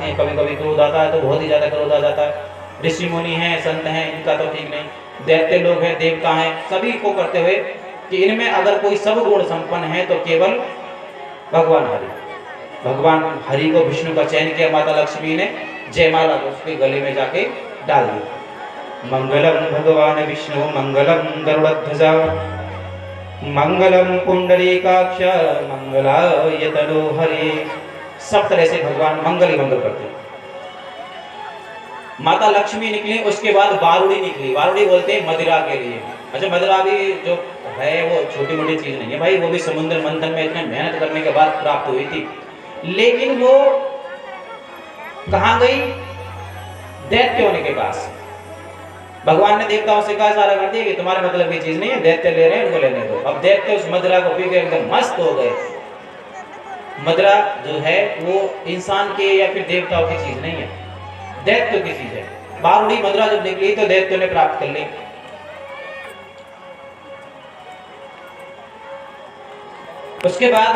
हैं, कभी कभी क्रोध आता है तो बहुत ही ज़्यादा क्रोध आ जाता है। ऋषि मुनि हैं, संत हैं, इनका तो ठीक नहीं, दैत्य लोग हैं, देवता हैं, सभी को करते हुए कि इनमें अगर कोई सब गुण संपन्न है तो केवल भगवान हरि। भगवान हरि को विष्णु का चयन किया माता लक्ष्मी ने, जयमाला को उसके गले में जाके डाल दी। मंगलम भगवान विष्णु मंगलम गरुड़ध्वजा मंगलम पुंडरीकाक्ष मंगलाय तनोहरि। सब तरह से भगवान मंगल ही मंगल करते हैं। माता लक्ष्मी निकली, उसके बाद बारूड़ी निकली। बारूड़ी बोलते हैं मदिरा के लिए। अच्छा, मदिरा भी जो है वो छोटी मोटी चीज नहीं है भाई, वो भी समुद्र मंथन में इतने मेहनत करने के बाद प्राप्त हुई थी। लेकिन वो कहां गई? दैत्यों के पास। भगवान ने देवताओं से कहा, सारा कर दिया कि तुम्हारे मतलब की चीज नहीं है, दैत्य ले रहे हैं, उनको लेने दो। अब दैत्य उस मदिरा को पी के एकदम मस्त हो गए। मदिरा जो है वो इंसान के या फिर देवताओं की चीज नहीं है, दैत्य की चीज है। बारूड़ी मदिरा जब निकली तो दैत्य ने प्राप्त कर ली। उसके बाद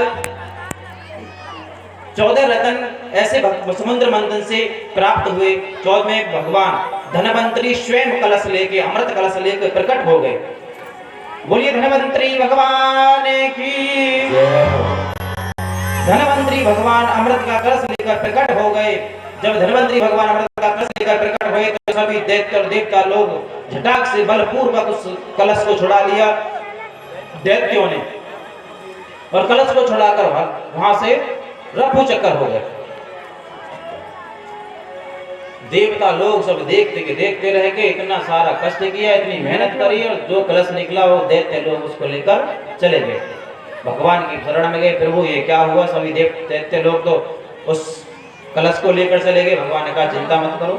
14 रत्न ऐसे समुद्र मंथन से प्राप्त हुए। 14वें भगवान धनवंतरी स्वयं कलश लेके, अमृत कलश लेके प्रकट हो गए। बोलिए धनवंतरी भगवान की। धनवंतरी भगवान अमृत का कलश लेकर प्रकट हो गए। जब धनवंतरी भगवान अमृत का कलश लेकर प्रकट हुए तो सभी दैत्य और देवता लोग झटाक से बलपूर्वक उस कलश को छुड़ा लिया दैत्यों ने, और कलश को छुड़ाकर वहां से रफू चक्कर हो गए। देवता लोग सब देखते रह गए, इतना सारा कष्ट किया, इतनी मेहनत करी, और जो कलश निकला वो दैत्य लोग उसको लेकर चले गए। भगवान की शरण में गए, प्रभु ये क्या हुआ? सभी दैत्य लोग तो उस कलश को लेकर चले गए। भगवान ने कहा चिंता मत करो,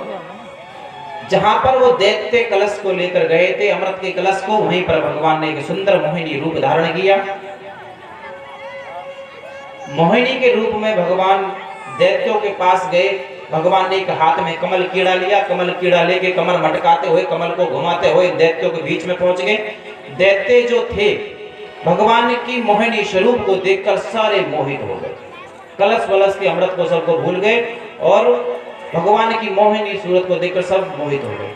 जहां पर वो दैत्य कलश को लेकर गए थे, अमृत के कलश को, वहीं पर भगवान ने एक सुंदर मोहिनी रूप धारण किया। मोहिनी के रूप में भगवान दैत्यों के पास गए। भगवान ने एक हाथ में कमल कीड़ा लिया, कमल कीड़ा लेके कमर मटकाते हुए, कमल को घुमाते हुए दैत्यों के बीच में पहुंच गए। दैत्य जो थे भगवान की मोहिनी स्वरूप को देखकर सारे मोहित हो गए, कलश वलश के अमृत को सबको भूल गए, और भगवान की मोहिनी सूरत को देखकर सब मोहित हो गए।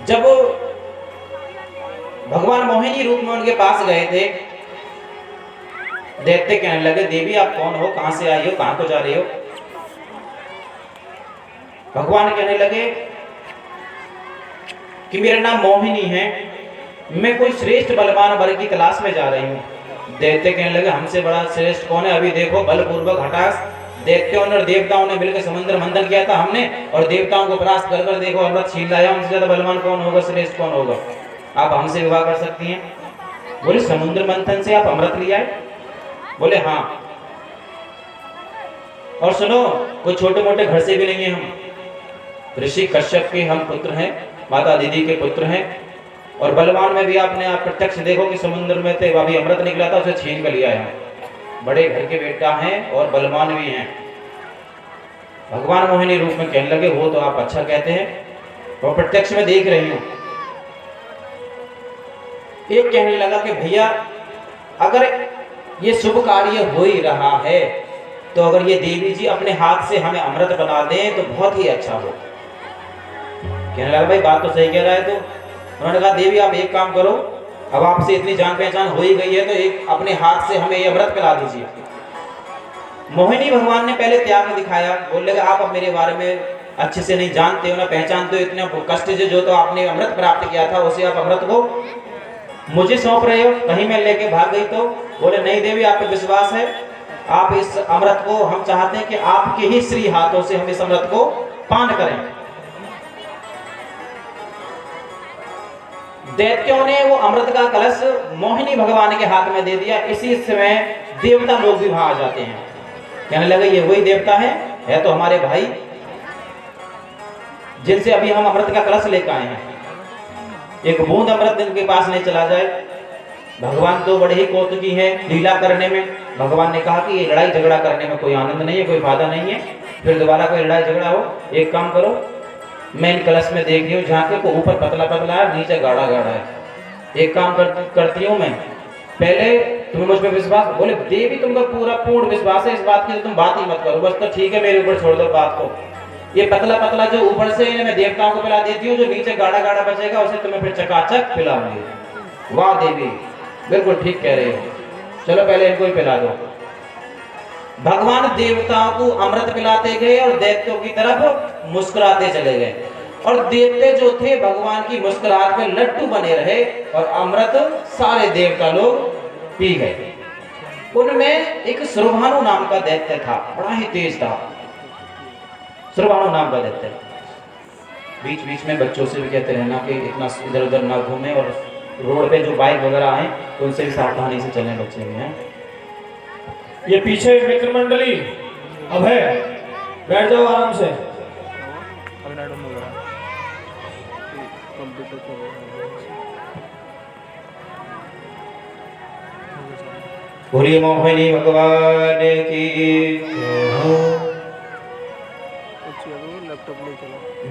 जब भगवान मोहिनी रूप में उनके पास गए थे, दैत्य कहने लगे, देवी आप कौन हो, कहां से आई हो, कहां को जा रही हो? भगवान कहने लगे कि मेरा नाम मोहिनी है, मैं कोई श्रेष्ठ बलवान वर की तलाश में जा रही हूँ। दैत्य कहने लगे, हमसे बड़ा श्रेष्ठ कौन है? अभी देखो बलपूर्वक हटास दैत्यों और देवताओं ने मिलकर समुद्र मंथन किया था हमने, और देवताओं को परास्त कर कर देखो अमृत छीन लाया। हमसे ज्यादा बलवान कौन होगा, श्रेष्ठ कौन होगा? आप हमसे विवाह कर सकती हैं? बोले समुद्र मंथन से आप अमृत लिया है? बोले हाँ। और सुनो, कोई छोटे मोटे घर से भी नहीं है, हम ऋषि कश्यप के हम पुत्र हैं, माता दीदी के पुत्र हैं, और बलवान में भी आपने आप प्रत्यक्ष देखो कि समुद्र में थे, अभी अमृत निकला था, उसे छीन कर लिया है। बड़े घर के बेटा हैं और बलवान भी हैं। भगवान मोहिनी रूप में कहने लगे, वो तो आप अच्छा कहते हैं, और प्रत्यक्ष में देख रही हूं। एक कहने लगा कि भैया अगर ये शुभ कार्य हो ही रहा है तो अगर ये देवी जी अपने हाथ से हमें अमृत बना दें तो बहुत ही अच्छा हो। कहने लगा, भाई बात तो सही कह रहा है। तो उन्होंने कहा, देवी आप एक काम करो, अब आपसे इतनी जान पहचान हो ही गई है तो एक अपने हाथ से हमें ये अमृत पिला दीजिए। मोहिनी भगवान ने पहले त्याग दिखाया, बोल लगे आप अब मेरे बारे में अच्छे से नहीं जानते हो ना पहचानते हो, इतने कष्ट से जो तो आपने अमृत प्राप्त किया था उसे आप अमृत को मुझे सौंप रहे हो, कहीं मैं लेके भाग गई तो? बोले नहीं देवी, आप पे विश्वास है, आप इस अमृत को, हम चाहते हैं कि आपके ही श्री हाथों से हम इस अमृत को पान करें। दैत्यों ने वो अमृत का कलश मोहिनी भगवान के हाथ में दे दिया। इसी समय देवता लोग भी वहां आ जाते हैं। कहने लगे, ये वही देवता है तो हमारे भाई, जिनसे अभी हम अमृत का कलश लेकर आए हैं। एक बूंद अमृत इनके पास नहीं चला जाए। भगवान तो बड़े ही कौतुकी हैं लीला करने में। भगवान ने कहा कि ये लड़ाई झगड़ा करने में कोई आनंद नहीं है, कोई फायदा नहीं है, फिर दोबारा कोई लड़ाई झगड़ा हो। एक काम करो, मैं इन कलश में देख रही हूँ, झांके को ऊपर पतला पतला है, नीचे गाढ़ा गाढ़ा है। एक काम करती हूँ, मैं पहले तुम्हें मुझ पर विश्वास? बोले देवी तुमका पूरा पूर्ण विश्वास है इस बात की, तो तुम बात ही मत करो, बस तो ठीक है मेरे ऊपर छोड़ दो बात को। ये पतला पतला जो ऊपर से मैं देवताओं को पिला देती हूँ, जो नीचे गाढ़ा गाढ़ा बचेगा उसे तुम्हें फिर चकाचक पिलाऊंगी। वाह देवी, बिल्कुल ठीक कह रहे हो, चलो पहले इनको ही पिला दो। भगवान देवताओं को अमृत पिलाते गए और दैत्यों की तरफ मुस्कुराते चले गए, और देवते जो थे भगवान की मुस्कुराहट में लड्डू बने रहे, और अमृत सारे देवता लोग पी गए। उनमें एक सुरभानु नाम का दैत्य था, बड़ा ही तेज था, सुरभानु नाम का दैत्य। बीच बीच में बच्चों से भी कहते रहना कि इतना इधर उधर ना घूमे, और रोड पे जो बाइक वगैरह आए उनसे भी सावधानी से चलें बच्चे में हैं। ये पीछे मित्र मंडली अब है, बैठ जाओ आराम से। बोलिए मोहिनी भगवान की जय हो।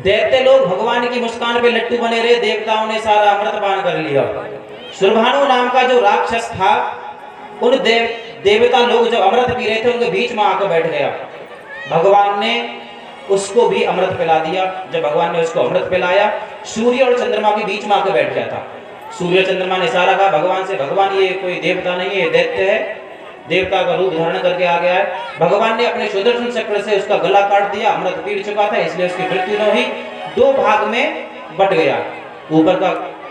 दैत्य लोग भगवान की मुस्कान पे लट्टू बने रहे, देवताओं ने सारा अमृत पान कर लिया। सुरभानु नाम का जो राक्षस था, उन देवता लोग जब अमृत पी रहे थे उनके बीच में आकर बैठ गया। भगवान ने उसको भी अमृत पिला दिया। जब भगवान ने उसको अमृत पिलाया, सूर्य और चंद्रमा के बीच में आकर बैठ गया था। सूर्य चंद्रमा ने सारा कहा भगवान से, भगवान ये कोई देवता नहीं है, दैत्य है, देवता का रूप धारण करके आ गया है। भगवान ने अपने सुदर्शन चक्र से उसका गला काट दिया, अमृत पी चुका था इसलिए उसकी मृत्यु न हुई, दो भाग में बट गया, ऊपर का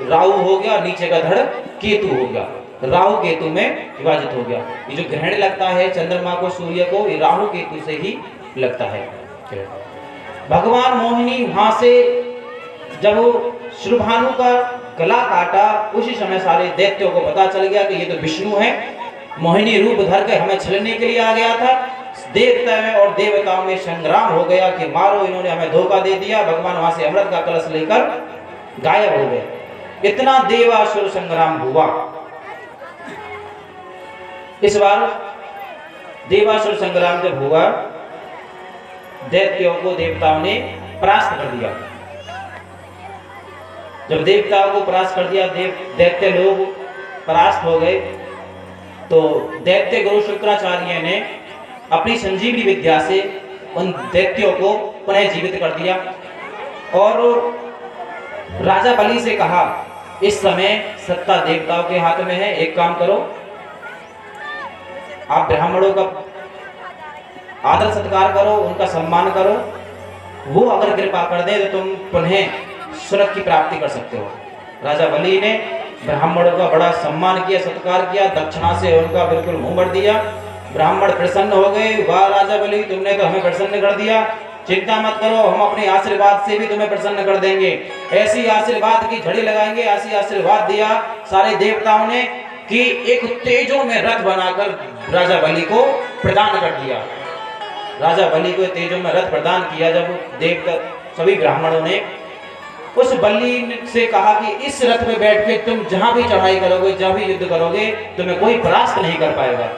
राहु हो गया और नीचे का धड़ केतु हो गया, राहु केतु में विभाजित हो गया। ये जो ग्रहण लगता है चंद्रमा को सूर्य को, ये राहु केतु से ही लगता है। भगवान मोहिनी वहां से जब सुरभानु का गला काटा, उसी समय सारे दैत्यों को पता चल गया कि ये तो विष्णु है, मोहिनी रूप धर के हमें छलने के लिए आ गया था। देवता में और देवताओं में संग्राम हो गया कि मारो, इन्होंने हमें धोखा दे दिया। भगवान वहां से अमृत का कलश लेकर गायब हो गए। इतना देवासुर संग्राम हुआ। इस बार देवासुर संग्राम जब हुआ, दैत्यों को देवताओं ने परास्त कर दिया। जब देवताओं को परास्त कर दिया, दैत्य लोग परास्त हो गए, तो दैत्य गुरु शुक्राचार्य ने अपनी संजीवनी विद्या से उन दैत्यों को पुनः जीवित कर दिया, और राजा बलि से कहा इस समय सत्ता देवताओं के हाथ में है, एक काम करो, आप ब्राह्मणों का आदर सत्कार करो, उनका सम्मान करो, वो अगर कृपा कर दे तो तुम पुनः स्वर्ग की प्राप्ति कर सकते हो। राजा बलि ने ब्राह्मणों का बड़ा सम्मान किया, सत्कार किया, दक्षिणा से उनका बिल्कुल मुंह भर दिया। ब्राह्मण प्रसन्न हो गए, वाह राजा बलि, तुमने तो हमें प्रसन्न कर दिया, चिंता मत करो, हम अपने आशीर्वाद से भी तुम्हें प्रसन्न कर देंगे, ऐसी आशीर्वाद की झड़ी लगाएंगे। ऐसी आशीर्वाद दिया सारे देवताओं ने कि एक तेजों में रथ बनाकर राजा बलि को प्रदान कर दिया। राजा बलि को तेजों में रथ प्रदान किया। जब देवता सभी ब्राह्मणों ने उस बलि से कहा कि इस रथ में बैठ के तुम जहां भी चढ़ाई करोगे, जहां भी युद्ध करोगे, तुम्हें कोई परास्त नहीं कर पाएगा।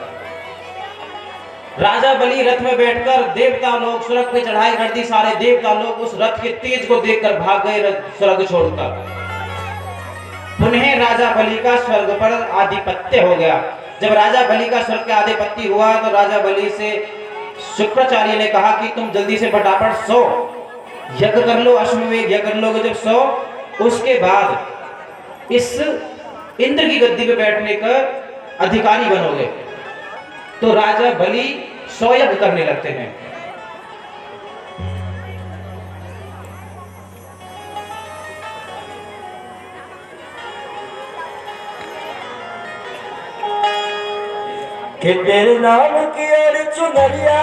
राजा बलि रथ में बैठकर देवता लोग स्वर्ग पे चढ़ाई कर दी। सारे देवता लोग उस रथ के तेज को देखकर भाग गए स्वर्ग छोड़कर। पुनः राजा बलि का स्वर्ग पर आधिपत्य हो गया। जब राजा बलि का स्वर्ग का आधिपत्य हुआ, तो राजा बलि से शुक्राचार्य ने कहा कि तुम जल्दी से फटाफट सो, यज्ञ कर लो, अश्वमेध यज्ञ कर लोगे जब सो, उसके बाद इस इंद्र की गद्दी पे बैठने का अधिकारी बनोगे। तो राजा बलि 100 यज्ञ करने लगते हैं। कि तेरे नाम की और चुनरिया,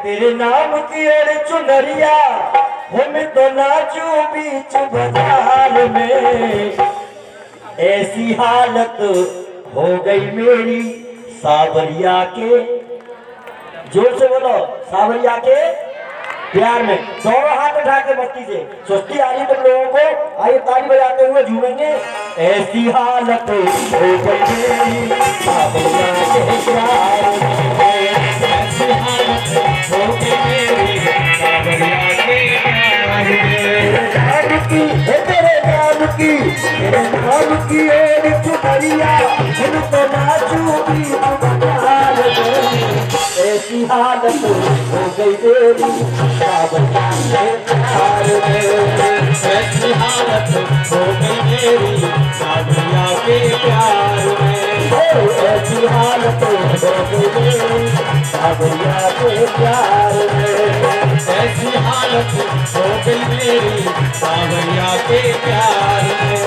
तेरे नाम की और चुनरिया, हम तो नाचू बीच बाजार में, ऐसी हालत हो गई मेरी सावरिया के, जोर से बोलो, सावरिया के प्यार में। दोनों हाथ उठा के मस्ती से सुस्ती आ रही तुम लोगों को, आइए ताली बजाते हुए झूमेंगे। ऐसी हालत हो गई मेरी सावरिया के प्यार में, ऐसी हालत हो गई मेरी सावरिया के प्यार में। तेरे नाम की नाम की ओर चुनरिया हम तो नाचू बीच बाजार में। ऐसी हालत हो गई मेरी सावरिया के प्यार में। ऐसी हालत हो गई मेरी सावरिया के प्यार में। ऐसी हालत हो गई मेरी सावरिया के प्यार में। ऐसी हालत हो गई मेरी सावरिया के प्यार में।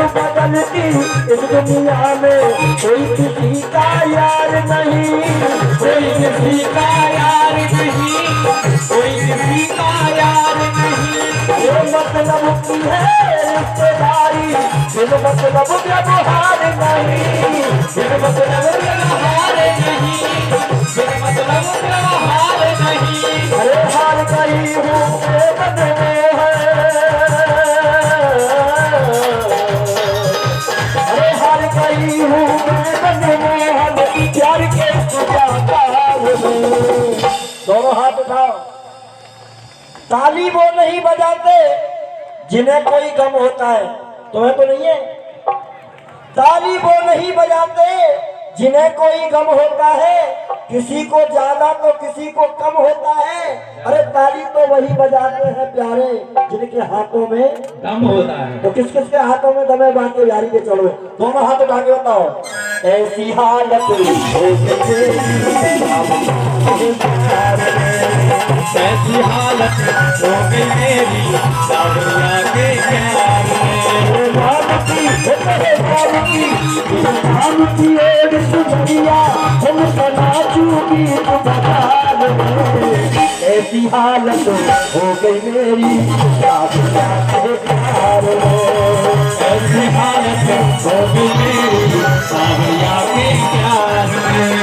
बदलती इस दुनिया में कोई किसी का यार नहीं। कोई किसी का यार नहीं, कोई किसी का यार नहीं। ये मतलब की है रिश्तेदारी, बिन मतलब व्यवहार नहीं। बिन मतलब व्यवहार नहीं, बिन मतलब व्यवहार नहीं। अरे हार गई हूँ बदले है। अरे हार गई हूँ बदले प्यार के सुजाकार में। दोनों हाथ उठाओ। ताली वो नहीं बजाते जिन्हें कोई गम होता है, तुम्हें तो नहीं है। ताली वो नहीं बजाते जिन्हें कोई गम होता है, किसी को ज्यादा तो किसी को कम होता है। अरे ताली तो वही बजाते हैं प्यारे जिनके हाथों में दम होता है। तो किस किस के हाथों में दम है बाकी यारी के चलो दोनों हाथ उठा के बताओ। ऐसी हालत हो गई ऐसी हालत हो गई मेरी सावरिया के प्यार में। नाम की ओर सुनरिया हम नाचू बीच बाजार में। ऐसी हालत हो गई मेरी सावरिया के प्यार में। ऐसी हालत हो गई मेरी सावरिया के प्यार में।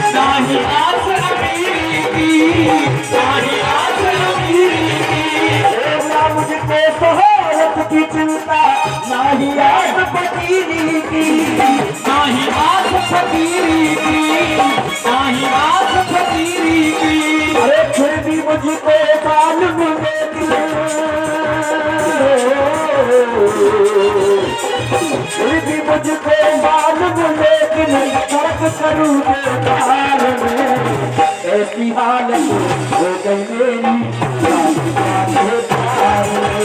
नाही आस अमीरी की, नाही आस अमीरी की। ना मुझको शोहरत की चिंता, नाही आस फकीरी की, नाही आस फकीरी की, नाही आस फकीरी की। अरे फिर भी मुझको मालूम फिर भी मुझको मालूम लेकिन फर्क करूँ प्यार में। ऐसी हालत हो गई मेरी प्यार में।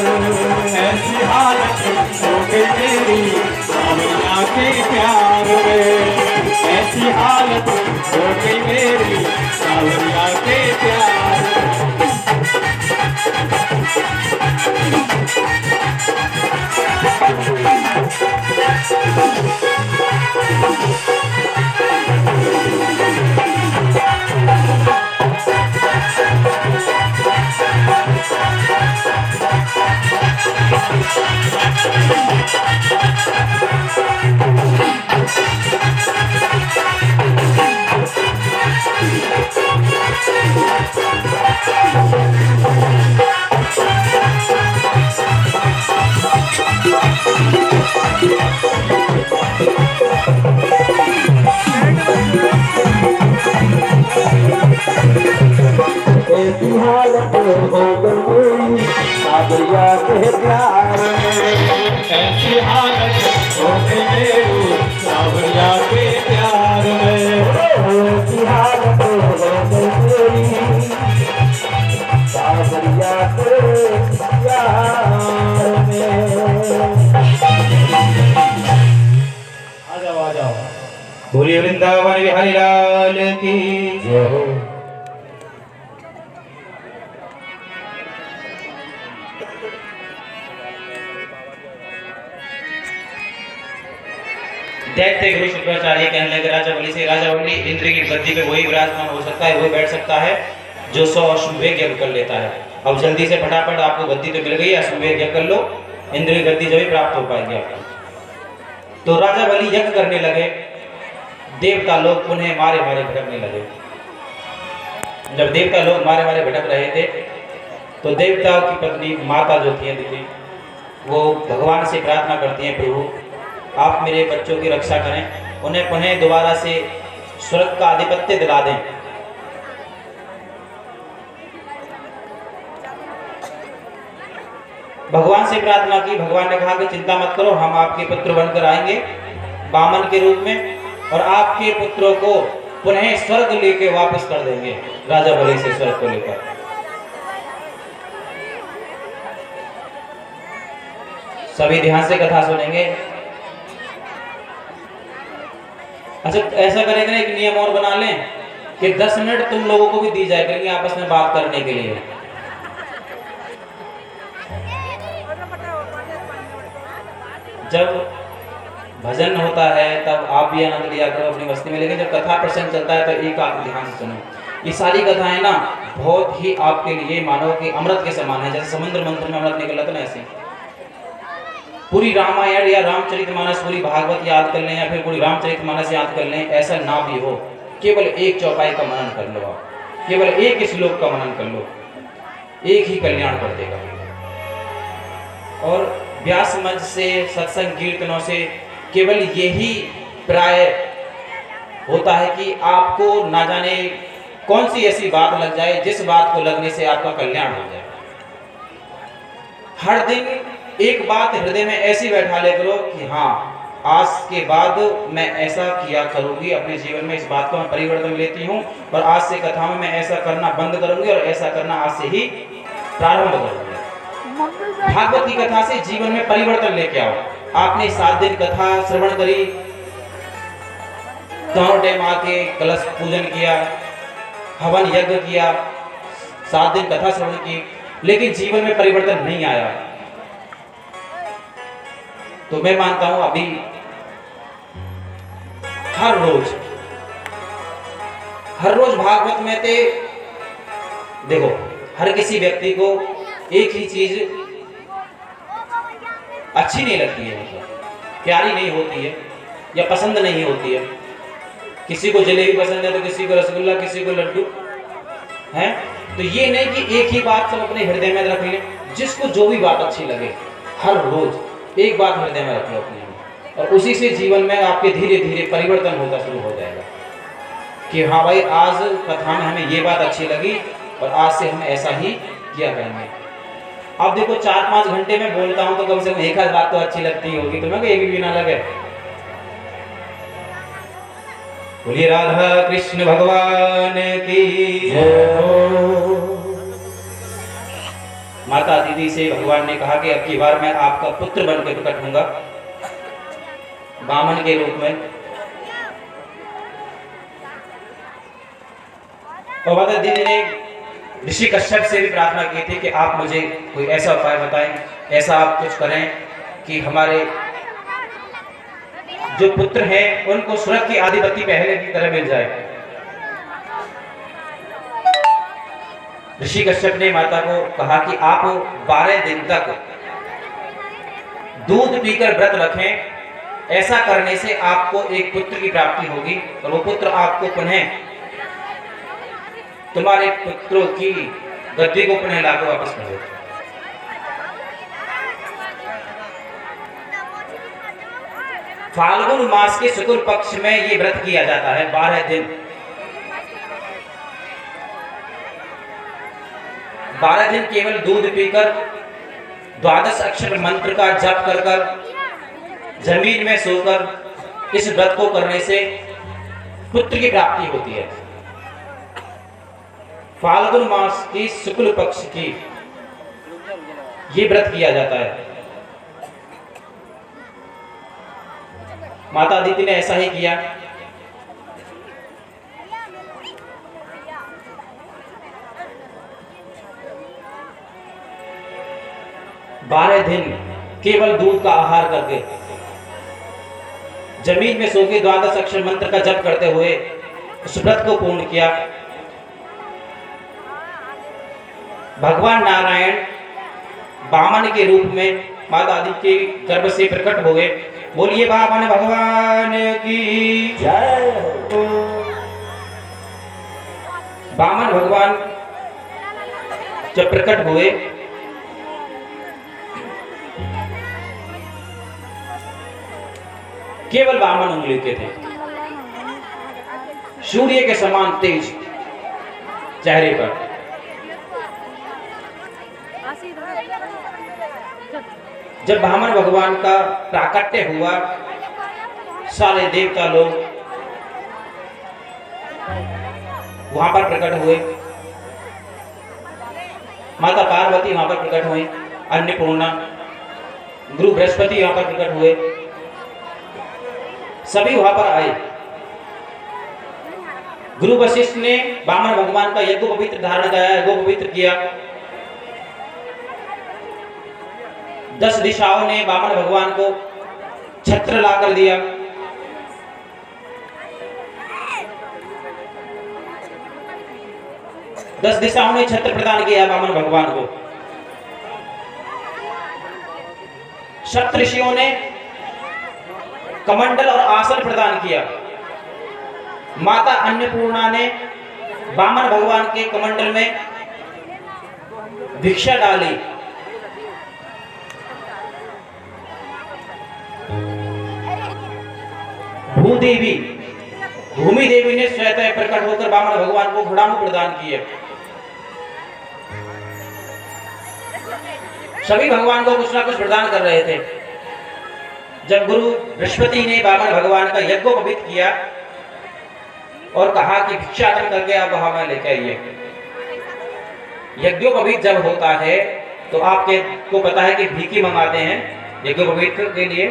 ऐसी हालत हो गई मेरी सावरिया के प्यार में। ऐसी हालत हो गई मेरी सावरिया के प्यार में। बोलिए वृंदावन बिहारी लाल की जय हो। देखते गुरु शुक्राचार्य कहने लगे राजा बलि से, राजा बलि इंद्र की गद्दी पे वही विराजमान हो सकता है, वही बैठ सकता है जो 100 अश्वमेध यज्ञ कर लेता है। अब जल्दी से फटाफट आपको गद्दी तो मिल गई, अश्वमेध यज्ञ कर लो, इंद्र की गद्दी जब ही प्राप्त हो पाएगी आपको। तो राजा बलि यज्ञ करने लगे, देवता लोग उन्हें मारे मारे भटकने लगे। जब देवता लोग मारे मारे भटक रहे थे तो देवताओं की पत्नी माता जो थी अदिति, वो भगवान से प्रार्थना करती हैं, प्रभु आप मेरे बच्चों की रक्षा करें, उन्हें पुनः दोबारा से स्वर्ग का आधिपत्य दिला दें। भगवान से प्रार्थना की, भगवान ने कहा कि चिंता मत करो, हम आपके पुत्र बनकर आएंगे वामन के रूप में और आपके पुत्रों को पुनः स्वर्ग लेके वापस कर देंगे, राजा बलि से स्वर्ग को लेकर। सभी ध्यान से कथा सुनेंगे। अच्छा, ऐसा करेंगे ना, एक नियम और बना लें कि 10 मिनट तुम लोगों को भी दी जाए करेंगे आपस में बात करने के लिए। जब भजन होता है तब आप भी आनंद लिया करो अपनी मस्ती में, लेकिन जब कथा प्रसंग चलता है तो एक आप ध्यान से सुनो। ये सारी कथाएं ना बहुत ही आपके लिए मानो कि अमृत के समान है, जैसे समुद्र मंथन में अमृत निकला था ना, ऐसे पूरी रामायण या रामचरितमानस, पूरी भागवत याद कर लें या फिर पूरी रामचरितमानस याद कर लें, ऐसा ना भी हो, केवल एक चौपाई का मनन कर लो, आप केवल एक श्लोक का मनन कर लो, एक ही कल्याण कर देगा। और व्यास मंच से, सत्संग कीर्तनों से केवल यही प्राय होता है कि आपको ना जाने कौन सी ऐसी बात लग जाए जिस बात को लगने से आपका कल्याण हो जाए। हर दिन एक बात हृदय में ऐसी बैठा ले करो कि हाँ, आज के बाद मैं ऐसा किया करूंगी, अपने जीवन में इस बात को मैं परिवर्तन लेती हूँ और आज से कथा में मैं ऐसा करना बंद करूंगी और ऐसा करना आज से ही प्रारंभ करूंगी। भागवत की कथा से जीवन में परिवर्तन लेके आओ। आपने 7 दिन कथा श्रवण करी, दोनों टाइम आके कलश पूजन किया, हवन यज्ञ किया, 7 दिन कथा श्रवण की, लेकिन जीवन में परिवर्तन नहीं आया, तो मैं मानता हूं अभी हर रोज भागवत में ते देखो, हर किसी व्यक्ति को एक ही चीज अच्छी नहीं लगती है, मतलब प्यारी नहीं होती है या पसंद नहीं होती है। किसी को जलेबी पसंद है तो किसी को रसगुल्ला, किसी को लड्डू है। तो ये नहीं कि एक ही बात सब अपने हृदय में रख लें, जिसको जो भी बात अच्छी लगे हर रोज एक बात हृदय में रखें अपने में, और उसी से जीवन में आपके धीरे धीरे परिवर्तन होता शुरू हो जाएगा कि हाँ भाई, आज कथा में हमें ये बात अच्छी लगी और आज से हम ऐसा ही किया करेंगे। अब देखो 4-5 घंटे में बोलता हूँ तो कम से कम एक आध बात तो अच्छी लगती होगी, तुम्हें एक भी ना लगे। बोलिए राधा कृष्ण भगवान की जय हो। माता दीदी से भगवान ने कहा कि अब की बार मैं आपका पुत्र बन के प्रकट होऊंगा वामन के रूप में। और माता दीदी ने ऋषि कश्यप से भी प्रार्थना की थी कि आप मुझे कोई ऐसा उपाय बताएं, ऐसा आप कुछ करें कि हमारे जो पुत्र हैं उनको स्वर्ग की आधिपत्य पहले की तरह मिल जाए। ऋषि कश्यप ने माता को कहा कि आप 12 दिन तक दूध पीकर व्रत रखें, ऐसा करने से आपको एक पुत्र की प्राप्ति होगी और वो पुत्र आपको पुनः तुम्हारे पुत्रों की गद्दी को पुनः लाकर वापस कर देगा। फाल्गुन मास के शुक्ल पक्ष में ये व्रत किया जाता है 12 दिन। 12 दिन केवल दूध पीकर 12 अक्षर मंत्र का जप कर कर जमीन में सोकर इस व्रत को करने से पुत्र की प्राप्ति होती है। फाल्गुन मास की शुक्ल पक्ष की ये व्रत किया जाता है। माता अदिति ने ऐसा ही किया 12 दिन केवल दूध का आहार करके जमीन में सो के 12 अक्षर मंत्र का जप करते हुए उस व्रत को पूर्ण किया। भगवान नारायण वामन के रूप में माता आदि के गर्भ से प्रकट हो गए। बोलिए वामन भगवान की जय। वामन भगवान जब प्रकट हुए केवल वामन उंगली के थे, सूर्य के समान तेज चेहरे पर। जब वामन भगवान का प्राकट्य हुआ सारे देवता लोग वहां पर प्रकट हुए, माता पार्वती वहां पर प्रकट हुई, अन्नपूर्णा, गुरु बृहस्पति वहां पर प्रकट हुए, सभी वहां पर आए। गुरु वशिष्ठ ने वामन भगवान का यज्ञ पवित्र धारण किया, यज्ञ पवित्र किया। 10 दिशाओं ने वामन भगवान को छत्र लाकर दिया। दस दिशाओं ने छत्र प्रदान किया वामन भगवान को। सप्त ऋषियों ने कमंडल और आसन प्रदान किया। माता अन्नपूर्णा ने वामन भगवान के कमंडल में भिक्षा डाली। भूदेवी भूमि देवी ने स्वतः प्रकट होकर वामन भगवान को घोड़ाओं प्रदान किए। सभी भगवान को कुछ ना कुछ प्रदान कर रहे थे। जब गुरु बृहस्पति ने वामन भगवान का यज्ञ पवित्र किया और कहा कि भिक्षाटन करके आप हमें लेकर आइए। यज्ञोपवीत जब होता है तो आपके को पता है कि भीखी मंगाते हैं यज्ञोपवीत के लिए,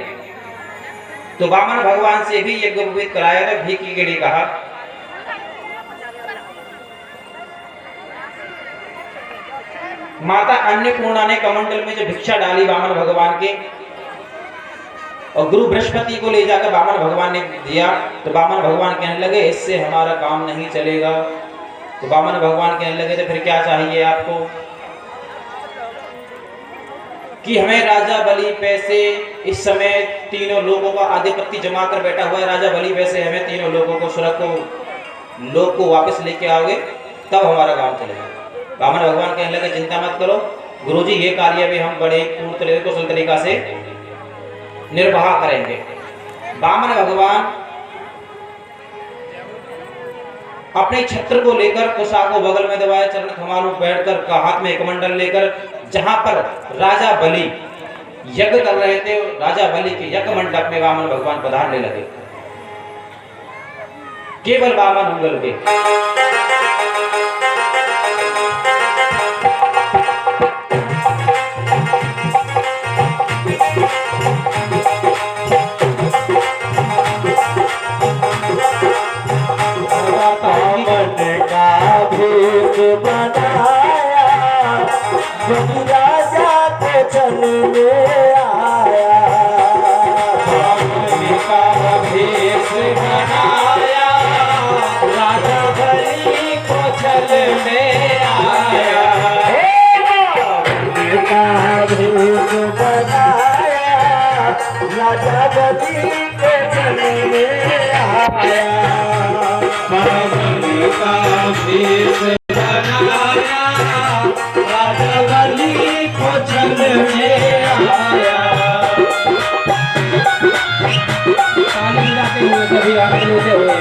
तो वामन भगवान से भी यज्ञोपवीत कराया तो भीखी के लिए कहा। माता अन्नपूर्णा ने कमंडल में जो भिक्षा डाली वामन भगवान के और गुरु बृहस्पति को ले जाकर वामन भगवान ने दिया, तो वामन भगवान कहने लगे इससे हमारा काम नहीं चलेगा। तो वामन भगवान कहने लगे तो फिर क्या चाहिए आपको? कि हमें राजा बलि पैसे, इस समय तीनों लोगों का आधिपत्य जमा कर बैठा हुआ है, राजा बलि पैसे हमें तीनों लोगों को सुरख को लोग को वापस लेके आओगे तब हमारा काम चलेगा। वामन भगवान कहने लगे चिंता मत करो गुरुजी, ये कार्य भी हम बड़े पूर्ण तरीके कुशल तरीका से निर्वाह करेंगे। वामन भगवान अपने छत्र को लेकर कुशा को बगल में दबाए, चरण कमाल बैठकर का हाथ में कमंडल लेकर जहां पर राजा बलि यज्ञ कर रहे थे, राजा बलि के यज्ञ मंडप में वामन भगवान पधारने लगे। केवल वामन उंगल के बनाया जब राजा को चल में आया, का भेष बनाया राजा बलि को छल में आया। का भेष बनाया राजा बलि को चल में आया, का भेष बनाया राजा बलि को छल में आया। ताली बजाते हुए सभी आनंदित हुए।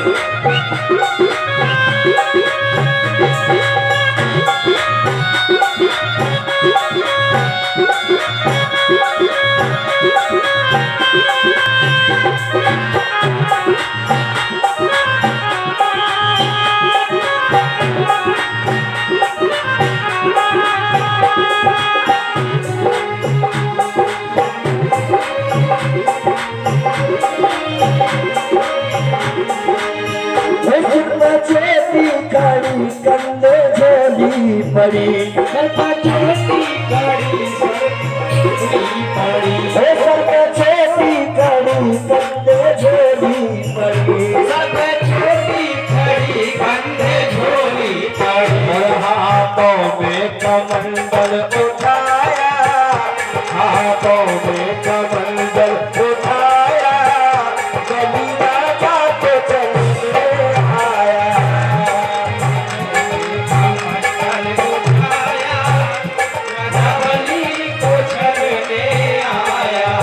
कंधे झोली पड़ी छोटी कड़ी कमंडल उठाया, हाथों में कमंडल उठाया, बलि राजा को चलने आया। कमंडल उठाया, राजा बलि को चलने आया।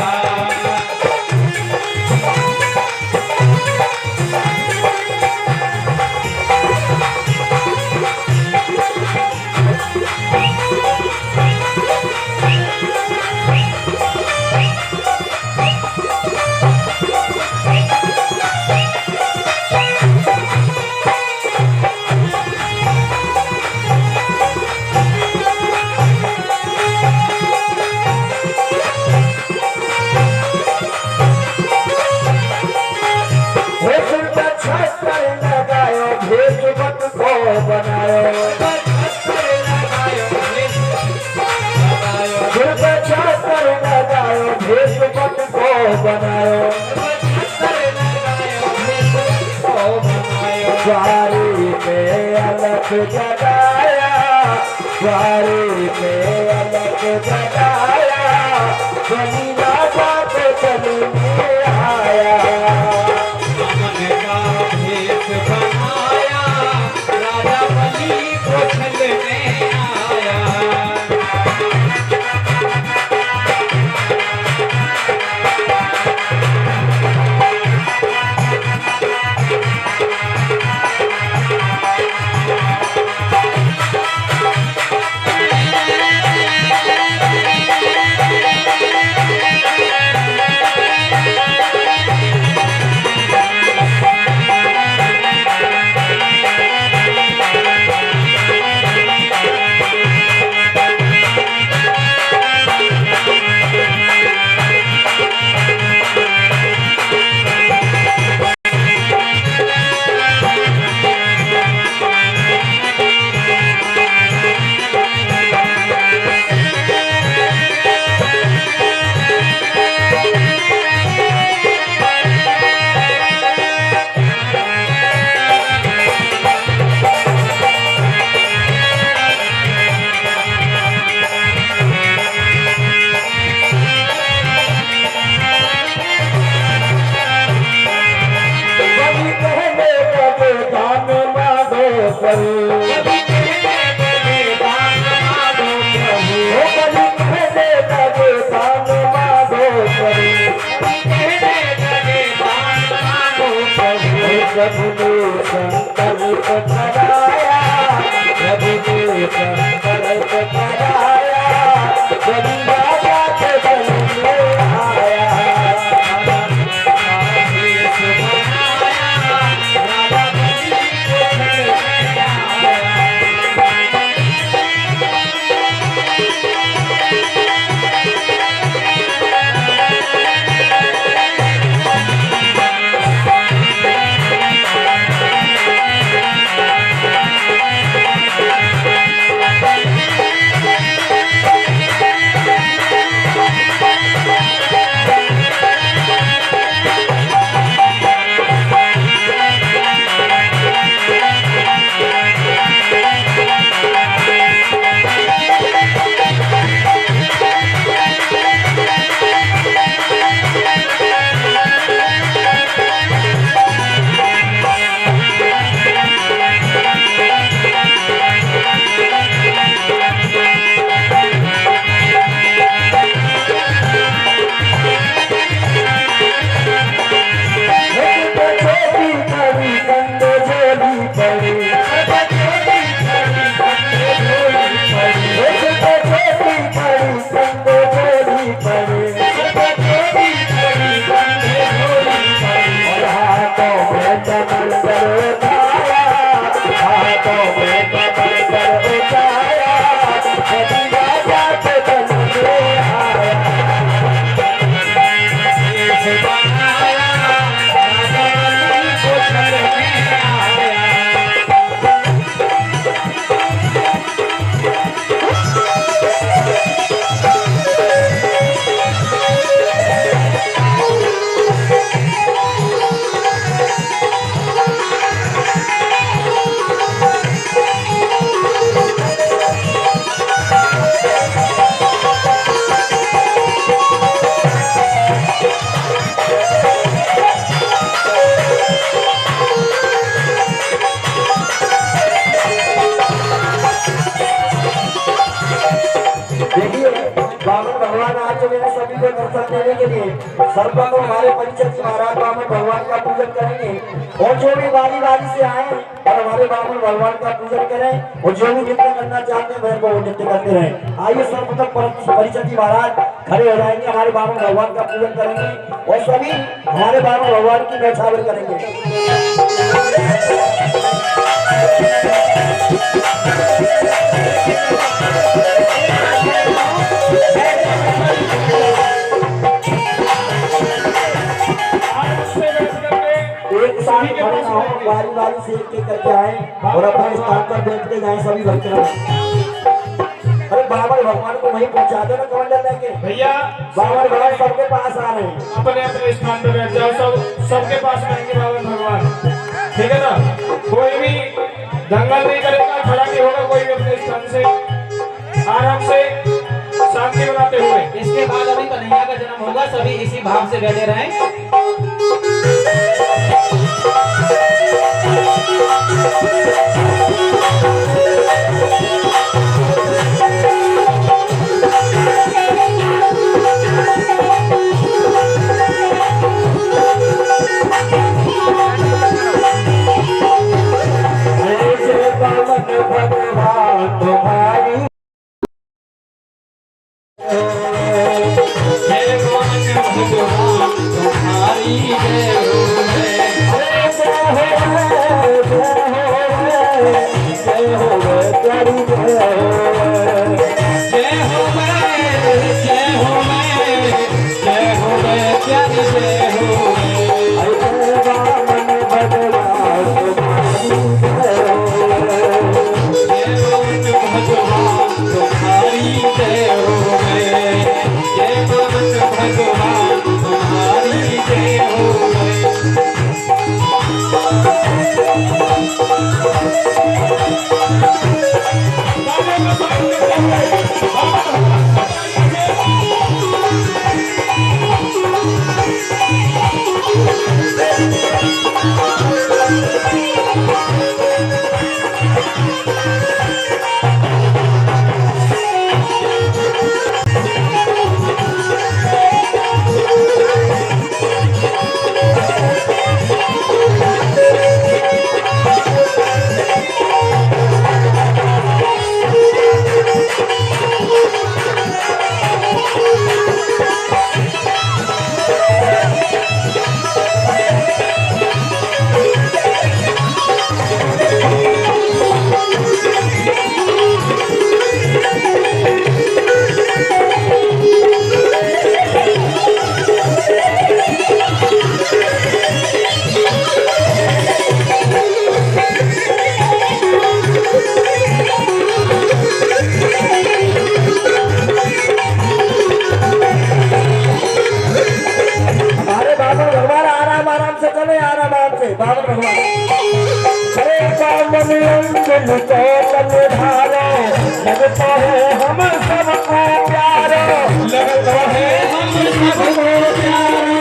द्वारी पे अलग जगाया, द्वारी पे अलग जगाया, बलि राजा को चलने आया। वामन का भेष बनाया, राजा बलि को चलने आया। प्रभु ने संकल्प कराया, प्रभु ने संकल्प कराया, बलि राजा के चलने आया। भेष बनाया, राजा बलि को चलने आया। दर्शन देने के लिए सर्वप्रथम हमारे परिचित महाराज बामन भगवान का पूजन करेंगे और जो भी बारी बारी से आए और हमारे बामन भगवान का पूजन करें और जो भी नृत्य करना चाहते हैं वह वो नृत्य करते रहें। आइए सर्वप्रथम परिचित महाराज खड़े हो जाएंगे, हमारे बामन भगवान का पूजन करेंगे और सभी हमारे बामन भगवान की नौछावर करेंगे। एक साथ खड़े ना हो, बारी बारी से एक करके आए और अपने स्थान पर बैठते जाए सभी भक्त। अरे बाबा भगवान को वहीं पहुंचा दो ना कमंडल लेके। भैया बाबा भगवान सबके पास आ रहे हैं, अपने अपने स्थान पर बैठ जाओ, सबके पास रहेंगे बाबा भगवान, ठीक है ना। कोई भी दंगल नहीं करेगा, खड़ा नहीं होगा कोई भी, अपने स्थान से आराम से शांति बनाते हुए। इसके बाद अभी कन्हैया का जन्म होगा, सभी इसी भाव से बैठे रहें। लगता है हम सबको प्यारो, लगता है हम सबको प्यारो,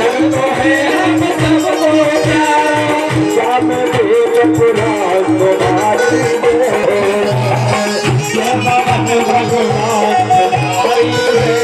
लगता है हम सबको प्यारो। क्या मैं देव पुराण तुम्हारी भगवान तुम्हारी है।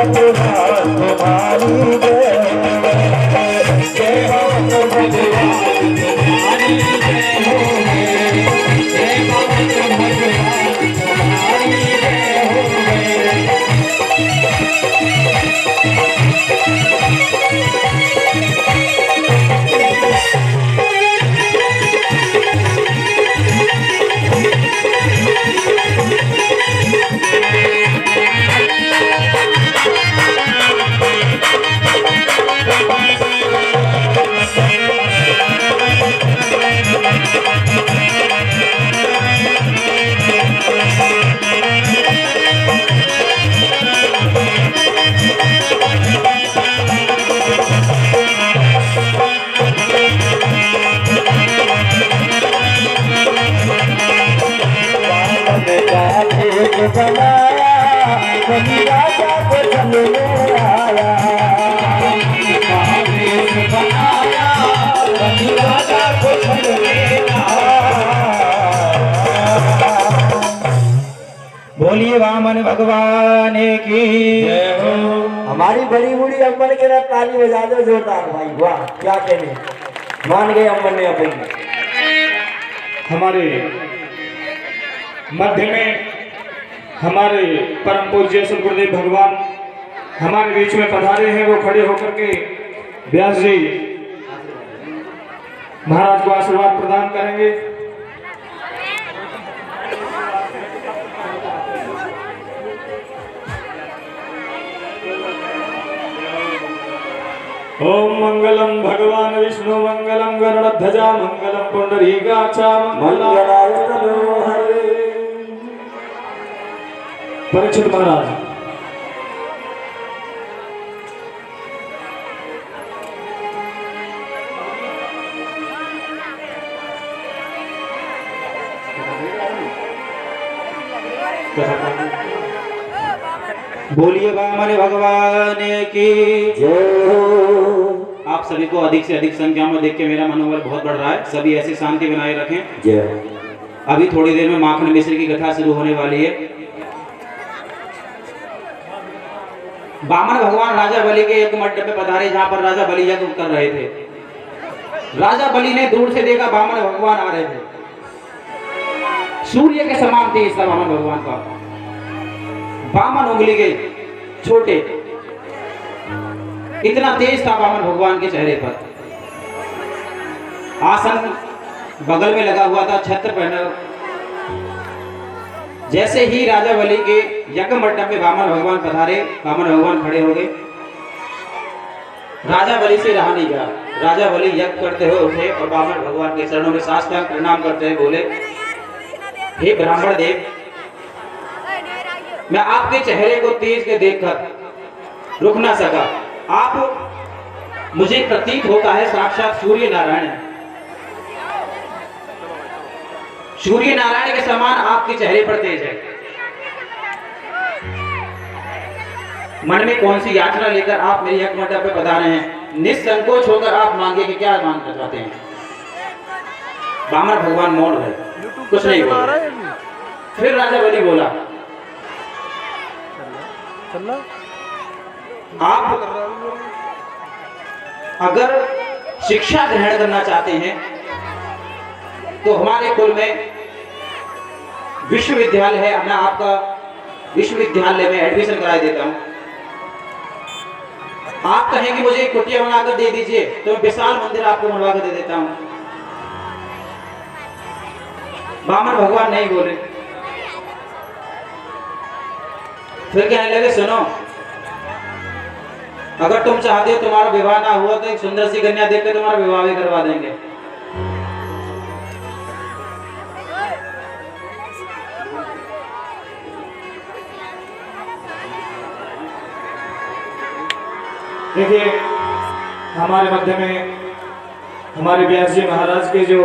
भगवान तुम्हारी जय जय भगवान तुम्हारी जय हो जय भगवान तुम्हारी जय हो बनाया कभी राजा को जन्म में आया कावेश बनाया कभी राजा को जन्म में बोलिए वामन भगवान की जय हो। हमारी बड़ी बूढ़ी अम्मन के ना ताली बजा दो जोरदार भाई, वाह क्या कहने, मान गए अम्मन ने अपनी। हमारे मध्य में हमारे परम पूज्य सदगुरुदेव भगवान हमारे बीच में पधारे हैं। वो खड़े होकर के व्यास जी महाराज को आशीर्वाद प्रदान करेंगे। ओम मंगलम भगवान विष्णु मंगलम गरुड़ध्वजा मंगलम पुंडरीकाक्षा मंगलाय तनो हरे। परीक्षित महाराज बोलिए वामन भगवान की जय हो। आप सभी को अधिक से अधिक संख्या में देख के मेरा मनोबल बहुत बढ़ रहा है। सभी ऐसी शांति बनाए रखें। जय हो। अभी थोड़ी देर में माखन मिश्र की कथा शुरू होने वाली है। वामन भगवान राजा बलि के एक मंडप पे पधारे जहां पर राजा बलि यज्ञ कर रहे थे। राजा बलि ने दूर से देखा वामन भगवान आ रहे थे। सूर्य के समान तेज था वामन भगवान का। वामन उंगली के छोटे, इतना तेज था वामन भगवान के चेहरे पर। आसन बगल में लगा हुआ था, छत्र पहना। जैसे ही राजा बलि के यज्ञ मंडप में वामन भगवान पधारे, वामन भगवान खड़े हो गए। राजा बलि से रहा नहीं गया। राजा बलि यज्ञ करते हुए उठे और वामन भगवान के चरणों में साष्टांग प्रणाम करते हुए बोले, हे ब्राह्मण देव, मैं आपके चेहरे को तेज के देखकर रुक ना सका। आप मुझे प्रतीत होता है साक्षात सूर्य नारायण है। सूर्य नारायण के समान आपके चेहरे पर तेज है। मन में कौन सी याचना लेकर आप मेरे यज्ञ मंडप पे पधारे हैं? निसंकोच होकर आप मांगे कि क्या मांगना चाहते हैं? वामन भगवान मौन है, कुछ नहीं बोला। फिर राजा बलि बोला, आप अगर शिक्षा ग्रहण करना चाहते हैं तो हमारे कुल में विश्वविद्यालय है, मैं आपका विश्वविद्यालय में एडमिशन करा देता हूं। आप कहें कि मुझे कुटिया बनाकर दे दीजिए तो मैं विशाल मंदिर आपको बनवा कर दे देता हूं। वामन भगवान नहीं बोले। फिर कहने लगे, सुनो, अगर तुम चाहते हो तुम्हारा विवाह ना हुआ तो एक सुंदर सी कन्या देख के तुम्हारा विवाह भी करवा देंगे। देखिए, हमारे मध्य में हमारे व्यास जी महाराज के जो